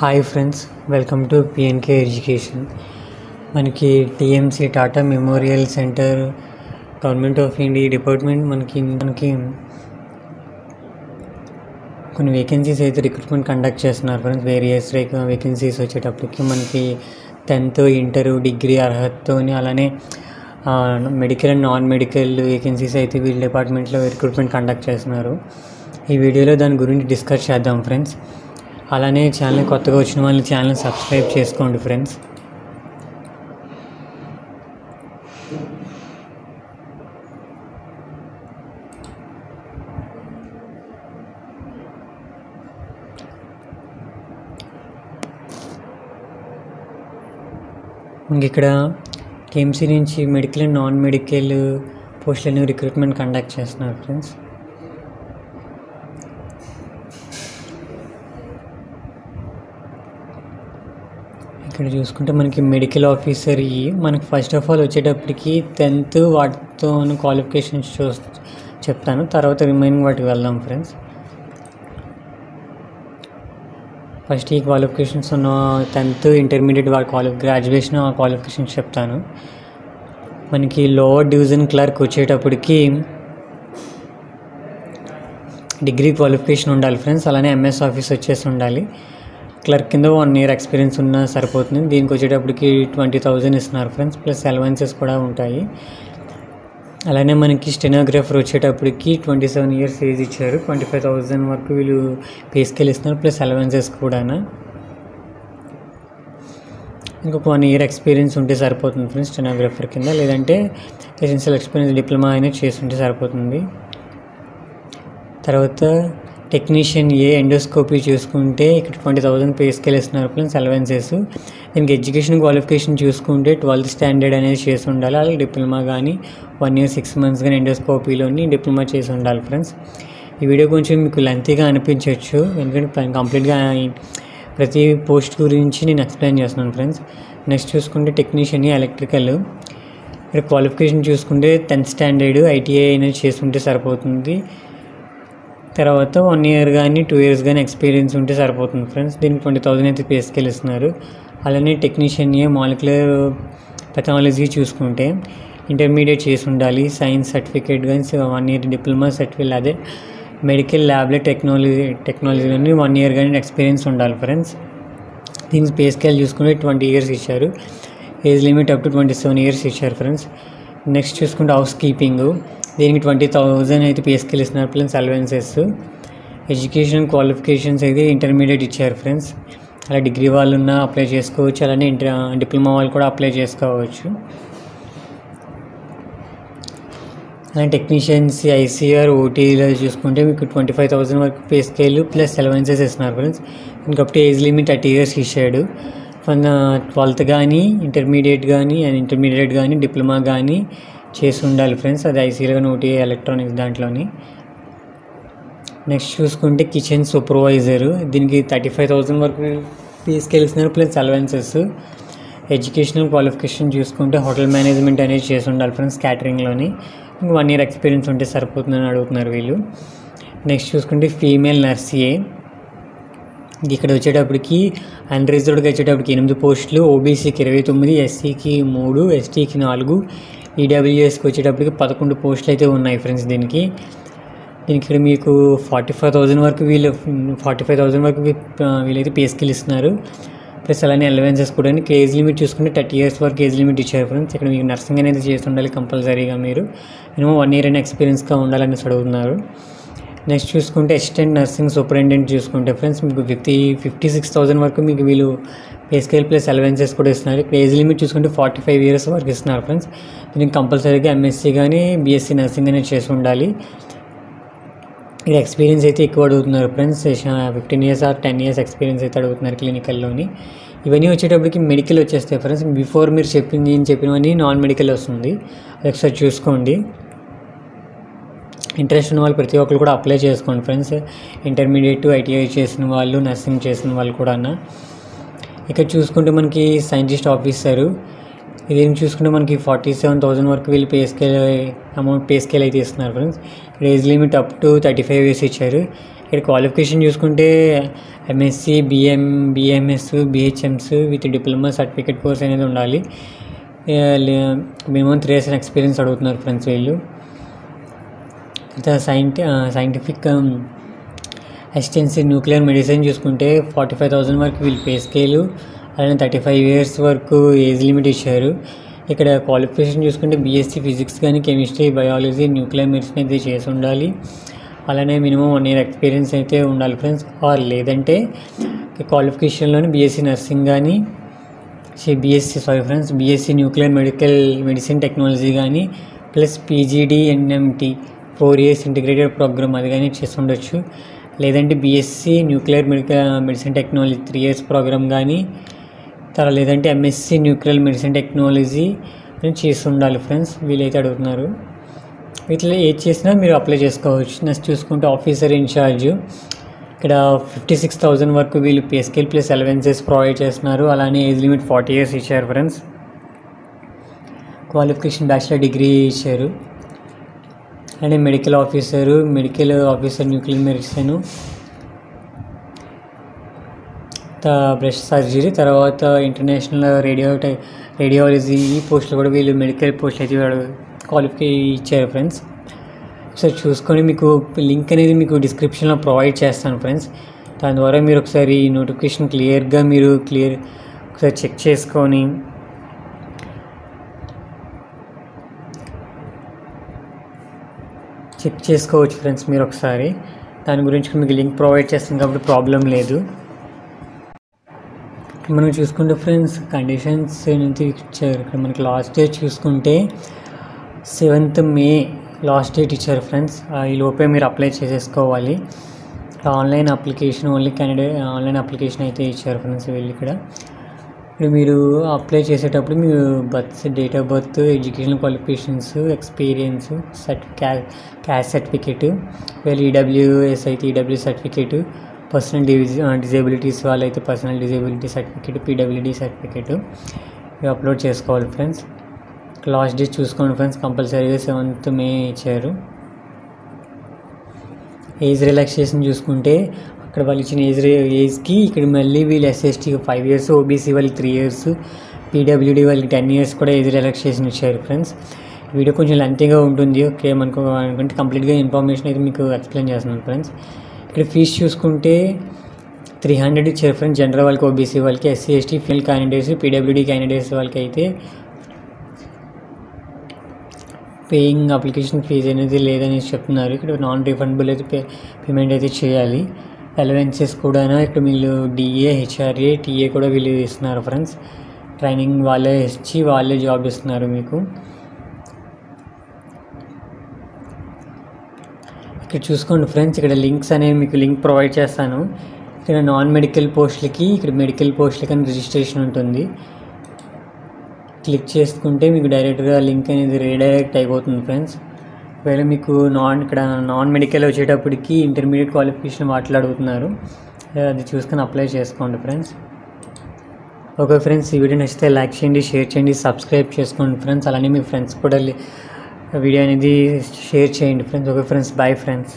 Hi friends, welcome to PNK education. మనకి TMC Tata memorial centre government of India department మనకి కొన్ని vacancies అయితే recruitment conduct చేస్తున్నారు friends. Various vacancies వచ్చేటప్పటికి మనకి 10th ఇంటర్ డిగ్రీ అర్హతతో అలానే medical and non medical vacancies అయితే వీళ్ళ డిపార్ట్మెంట్లో రిక్రూట్మెంట్ కండక్ట్ చేస్తున్నారు. ఈ వీడియోలో దాని గురించి డిస్కస్ చేద్దాం ఫ్రెండ్స్. అలానే ఛానల్ కొత్తగా వచ్చిన వాళ్ళు ఛానల్ సబ్స్క్రైబ్ చేసుకోండి ఫ్రెండ్స్. ఇంక ఇక్కడ కేఎంసీ నుంచి మెడికల్ అండ్ నాన్ మెడికల్ పోస్టులను రిక్రూట్మెంట్ కండక్ట్ చేస్తున్నారు ఫ్రెండ్స్. ఇక్కడ చూసుకుంటే మనకి మెడికల్ ఆఫీసర్ మనకి ఫస్ట్ ఆఫ్ ఆల్ వచ్చేటప్పటికి 10th వాటితో క్వాలిఫికేషన్స్ చెప్తాను, తర్వాత రిమైనింగ్ వాటికి వెళ్దాం ఫ్రెండ్స్. ఫస్ట్ ఈ క్వాలిఫికేషన్స్ ఉన్న 10th ఇంటర్మీడియట్ గ్రాడ్యుయేషన్ క్వాలిఫికేషన్స్ చెప్తాను. మనకి లోవర్ డివిజన్ క్లర్క్ వచ్చేటప్పటికి డిగ్రీ క్వాలిఫికేషన్ ఉండాలి ఫ్రెండ్స్. అలానే ఎంఎస్ ఆఫీస్ వచ్చేసి ఉండాలి. క్లర్క్ కింద 1 year ఎక్స్పీరియన్స్ ఉన్నా సరిపోతుంది. దీనికి వచ్చేటప్పటికి 20,000 ఇస్తున్నారు ఫ్రెండ్స్, ప్లస్ అలవెన్సెస్ కూడా ఉంటాయి. అలానే మనకి స్టెనోగ్రాఫర్ వచ్చేటప్పటికి 27 years ఏజ్ ఇచ్చారు. 25,000 వరకు వీళ్ళు పే స్కేల్ ఇస్తున్నారు, ప్లస్ అలవెన్సెస్ కూడా. ఇంకొక 1 year ఎక్స్పీరియన్స్ ఉంటే సరిపోతుంది ఫ్రెండ్స్ స్టెనోగ్రాఫర్ కింద, లేదంటే ఎసెన్షియల్ ఎక్స్పీరియన్స్ డిప్లొమా అయినా చేస్తుంటే సరిపోతుంది. తర్వాత టెక్నీషియన్ ఎండోస్కోపీ చూసుకుంటే ఇక్కడ 20,000 పే స్కేల్ ఇస్తున్నారు ప్లస్ అలవెన్సెస్. దీనికి ఎడ్యుకేషన్ క్వాలిఫికేషన్ చూసుకుంటే 12th స్టాండర్డ్ అనేది చేసి ఉండాలి. అలాగే డిప్లొమా కానీ 1 year 6 months కానీ ఎండోస్కోపీలోని డిప్లొమా చేసి ఉండాలి ఫ్రెండ్స్. ఈ వీడియో కొంచెం మీకు లెంతీగా అనిపించవచ్చు, ఎందుకంటే కంప్లీట్గా ప్రతి పోస్ట్ గురించి నేను ఎక్స్ప్లెయిన్ చేస్తున్నాను ఫ్రెండ్స్. నెక్స్ట్ చూసుకుంటే టెక్నీషియన్ ఎలక్ట్రికల్. ఇక్కడ క్వాలిఫికేషన్ చూసుకుంటే 10th స్టాండర్డ్ ఐటీఐ అనేది చేసుకుంటే సరిపోతుంది. తర్వాత 1 year కానీ 2 years కానీ ఎక్స్పీరియన్స్ ఉంటే సరిపోతుంది ఫ్రెండ్స్. దీనికి 20,000 అయితే పే స్కేల్ ఇస్తున్నారు. అలానే టెక్నీషియన్ మాలిక్యులర్ పెథాలజీ చూసుకుంటే ఇంటర్మీడియట్ చేసి ఉండాలి. సైన్స్ సర్టిఫికేట్ కానీ 1 year డిప్లొమా సర్టిఫికేట్, అదే మెడికల్ ల్యాబ్లో టెక్నాలజీలోని 1 year కానీ ఎక్స్పీరియన్స్ ఉండాలి ఫ్రెండ్స్. దీనికి పే స్కేల్ చూసుకుంటే 20 years ఇచ్చారు. Age limit up to 27 years ఇచ్చారు ఫ్రెండ్స్. నెక్స్ట్ చూసుకుంటే హౌస్ కీపింగ్. దీనికి 20,000 అయితే పే స్కేల్ ఇస్తున్నారు ప్లస్ అలవెన్సెస్. ఎడ్యుకేషన్ క్వాలిఫికేషన్స్ అయితే ఇంటర్మీడియట్ ఇచ్చారు ఫ్రెండ్స్. అలా డిగ్రీ వాళ్ళు ఉన్న అప్లై చేసుకోవచ్చు, అలానే డిప్లొమా వాళ్ళు కూడా అప్లై చేసుకోవచ్చు. అలానే టెక్నీషియన్స్ ఐసీఆర్ ఓటీలో చూసుకుంటే మీకు 25,000 వరకు పే స్కేల్ ప్లస్ అలవెన్సెస్ ఇస్తున్నారు ఫ్రెండ్స్. ఇంకప్పుడు ఏజ్ లిమిట్ 30 years ఇచ్చాడు. 12th కానీ ఇంటర్మీడియట్ కానీ డిప్లొమా కానీ చేసి ఉండాలి ఫ్రెండ్స్. అది ఐసీఆర్ కానీ ఓటీ ఎలక్ట్రానిక్స్ దాంట్లోని. నెక్స్ట్ చూసుకుంటే కిచెన్ సూపర్వైజర్. దీనికి 35,000 వరకు పే స్కేల్ ఇస్తున్నారు ప్లస్ అలవెన్సెస్. ఎడ్యుకేషనల్ క్వాలిఫికేషన్ చూసుకుంటే హోటల్ మేనేజ్మెంట్ అనేది చేసి ఉండాలి ఫ్రెండ్స్ క్యాటరింగ్లోని. 1 year ఎక్స్పీరియన్స్ ఉంటే సరిపోతుందని అడుగుతున్నారు వీళ్ళు. నెక్స్ట్ చూసుకుంటే ఫీమేల్ నర్సీఏ. ఇక్కడ వచ్చేటప్పటికి అన్రిజర్వ్డ్కి వచ్చేటప్పటికి 8 పోస్టులు, ఓబీసీకి 29, ఎస్సీకి 3, ఎస్టీకి 4, ఈడబ్ల్యూఎస్కి వచ్చేటప్పటికి 11 పోస్టులు అయితే ఉన్నాయి ఫ్రెండ్స్. దీనికి ఇక్కడ మీకు 45,000 వరకు వీళ్ళైతే పే స్కేల్ ఇస్తున్నారు, ప్లస్ అలానే అలవెన్సెస్ కూడా. ఏజ్ లిమిట్ చూసుకుంటే 30 years వరకు ఏజ్ లిమిట్ ఇచ్చారు ఫ్రెండ్స్. ఇక్కడ మీకు నర్సింగ్ అనేది చేసి ఉండాలి కంపల్సరీగా, మీరు మినిమం 1 year అయినా ఎక్స్పీరియన్స్గా ఉండాలని అడుగుతున్నారు. నెక్స్ట్ చూసుకుంటే అసిస్టెంట్ నర్సింగ్ సూపరింటెండెంట్ చూసుకుంటే ఫ్రెండ్స్ మీకు 56,000 వరకు మీకు వీళ్ళు పే స్కేల్ ప్లస్ అలవెన్సెస్ కూడా ఇస్తున్నారు. ఇక్కడ ఏజ్ లిమిట్ చూసుకుంటే 45 years వరకు ఇస్తున్నారు ఫ్రెండ్స్. దీనికి కంపల్సరీగా ఎంఎస్సీ కానీ బీఎస్సీ నర్సింగ్ అనేది చేసి ఉండాలి. ఇక్కడ ఎక్స్పీరియన్స్ అయితే ఎక్కువ అడుగుతున్నారు friends. 15 years or 10 years experience అయితే అడుగుతున్నారు క్లినికల్లోని. ఇవన్నీ వచ్చేటప్పటికి మెడికల్ వచ్చేస్తాయి ఫ్రెండ్స్. బిఫోర్ మీరు చెప్పినవన్నీ నాన్ మెడికల్ వస్తుంది, అది ఒకసారి చూసుకోండి. ఇంట్రెస్ట్ ఉన్న వాళ్ళు ప్రతి ఒక్కరు కూడా అప్లై చేసుకోండి ఫ్రెండ్స్. ఇంటర్మీడియట్ ఐటీఐ చేసిన వాళ్ళు, నర్సింగ్ చేసిన వాళ్ళు కూడా. ఇక్కడ చూసుకుంటే మనకి సైంటిస్ట్ ఆఫీసరు. దీన్ని చూసుకుంటే మనకి 47,000 వరకు వీళ్ళు పే స్కేల్ అయితే ఇస్తున్నారు friends. Age limit up to 35 years ఇచ్చారు. ఇక్కడ క్వాలిఫికేషన్ చూసుకుంటే MSc, BMS, BHMS with diploma certificate course అనేది ఉండాలి. మినిమం 3 years ఎక్స్పీరియన్స్ అడుగుతున్నారు ఫ్రెండ్స్ వీళ్ళు. సైంటిఫిక్ అసిస్టెన్సీ న్యూక్లియర్ మెడిసిన్ చూసుకుంటే 45,000 వరకు వీళ్ళు పే స్కేలు, అలానే 35 years వరకు ఏజ్ లిమిట్ ఇచ్చారు. ఇక్కడ క్వాలిఫికేషన్ చూసుకుంటే బీఎస్సీ ఫిజిక్స్ కానీ, కెమిస్ట్రీ, బయాలజీ, న్యూక్లియర్ మెడిసిన్ అయితే చేసి ఉండాలి. అలానే మినిమం 1 year ఎక్స్పీరియన్స్ అయితే ఉండాలి ఫ్రెండ్స్. ఆర్ లేదంటే క్వాలిఫికేషన్లోని బీఎస్సీ నర్సింగ్ కానీ, బీఎస్సీ న్యూక్లియర్ మెడిసిన్ టెక్నాలజీ కానీ, plus PGDNMT 4 years integrated programme అది కానీ చేసి ఉండొచ్చు. లేదంటే BSc nuclear medicine technology 3 years programme కానీ, లేదంటే ఎంఎస్సీ న్యూక్లియర్ మెడిసిన్ టెక్నాలజీ చేసి ఉండాలి ఫ్రెండ్స్. వీళ్ళైతే అడుగుతున్నారు. వీటిలో ఏది చేసినా మీరు అప్లై చేసుకోవచ్చు. నెక్స్ట్ చూసుకుంటే ఆఫీసర్ ఇన్ఛార్జ్, ఇక్కడ 56,000 వరకు వీళ్ళు pay scale plus allowances provide చేస్తున్నారు. అలానే ఏజ్ లిమిట్ 40 years ఇచ్చారు ఫ్రెండ్స్. క్వాలిఫికేషన్ బ్యాచిలర్ డిగ్రీ ఇచ్చారు. అలానే medical officer nuclear medicine, breast surgery, తర్వాత ఇంటర్నేషనల్ రేడియాలజీ ఈ పోస్టులు కూడా వీళ్ళు మెడికల్ పోస్టులు అయితే క్వాలిఫై ఇచ్చారు ఫ్రెండ్స్. ఒకసారి చూసుకొని మీకు లింక్ అనేది మీకు డిస్క్రిప్షన్లో ప్రొవైడ్ చేస్తాను ఫ్రెండ్స్. దాని ద్వారా మీరు ఒకసారి నోటిఫికేషన్ క్లియర్గా ఒకసారి చెక్ చేసుకొని చేసుకోవచ్చు ఫ్రెండ్స్. మీరు ఒకసారి దాని గురించి మీకు లింక్ ప్రొవైడ్ చేస్తాం కాబట్టి ప్రాబ్లం లేదు. మనం చూసుకుంటే ఫ్రెండ్స్ కండిషన్స్ నుంచి ఇచ్చారు. ఇక్కడ మనకి లాస్ట్ డేట్ చూసుకుంటే 7th May లాస్ట్ డేట్ ఇచ్చారు ఫ్రెండ్స్. ఈ లోపే మీరు అప్లై చేసేసుకోవాలి. ఆన్లైన్ అప్లికేషన్ ఆన్లైన్ అప్లికేషన్ అయితే ఇచ్చారు ఫ్రెండ్స్ వీళ్ళు. ఇక్కడ మీరు అప్లై చేసేటప్పుడు మీరు date of birth, education qualifications, experience, caste certificate, వీళ్ళు ఈడబ్ల్యూఎస్ అయితే ఈడబ్ల్యూ సర్టిఫికేట్, పర్సనల్ డిజేబిలిటీస్ వాళ్ళైతే personal disability certificate, PWD certificate ఇవి అప్లోడ్ చేసుకోవాలి ఫ్రెండ్స్. లాస్ట్ డేట్ చూసుకోండి ఫ్రెండ్స్. కంపల్సరీగా 7th May ఇచ్చారు. ఏజ్ రిలాక్సేషన్ చూసుకుంటే అక్కడ వాళ్ళు ఇచ్చిన ఏజ్కి ఇక్కడ మళ్ళీ వీళ్ళు ఎస్ఎస్టీకి 5 years, ఓబీసీ వాళ్ళకి 3 years, పీడబ్ల్యూడీ వాళ్ళకి 10 years కూడా ఏజ్ రిలాక్సేషన్ ఇచ్చారు ఫ్రెండ్స్. వీడియో కొంచెం లెంతీగా ఉంటుంది. ఓకే అనుకుంటే కంప్లీట్గా ఇన్ఫర్మేషన్ అయితే మీకు ఎక్స్ప్లెయిన్ చేస్తున్నాను ఫ్రెండ్స్. ఇక్కడ ఫీజు చూసుకుంటే 300 ఇచ్చారు ఫ్రెండ్స్. జనరల్ వాళ్ళకి, ఓబీసీ వాళ్ళకి, SC ST field candidates, PWD candidates వాళ్ళకి అయితే పేయింగ్ అప్లికేషన్ ఫీజు అనేది లేదని చెప్తున్నారు. ఇక్కడ నాన్ రిఫండబుల్ అయితే పేమెంట్ అయితే చేయాలి. అలవెన్సెస్ కూడా ఇక్కడ వీళ్ళు డిఏ, హెచ్ఆర్ఏ, టీఏ కూడా వీళ్ళు ఇస్తున్నారు ఫ్రెండ్స్. ట్రైనింగ్ వాళ్ళే ఇచ్చి వాళ్ళే జాబ్ ఇస్తున్నారు మీకు. ఇక్కడ చూసుకోండి ఫ్రెండ్స్. ఇక్కడ లింక్స్ అనేవి మీకు లింక్ ప్రొవైడ్ చేస్తాను. ఇక్కడ నాన్ మెడికల్ పోస్టులకి, ఇక్కడ మెడికల్ పోస్టులకి అని రిజిస్ట్రేషన్ ఉంటుంది. క్లిక్ చేసుకుంటే మీకు డైరెక్ట్గా లింక్ అనేది రీడైరెక్ట్ అయిపోతుంది ఫ్రెండ్స్. ఒకవేళ మీకు నాన్ మెడికల్ వచ్చేటప్పటికి ఇంటర్మీడియట్ క్వాలిఫికేషన్ మాట్లాడుతున్నారు. అది చూసుకొని అప్లై చేసుకోండి ఫ్రెండ్స్. ఓకే ఫ్రెండ్స్, ఈ వీడియో నచ్చితే లైక్ చేయండి, షేర్ చేయండి, సబ్స్క్రైబ్ చేసుకోండి ఫ్రెండ్స్. అలానే మీ ఫ్రెండ్స్ కూడా వీడియో అనేది షేర్ చేయండి friends. Okay friends, bye friends.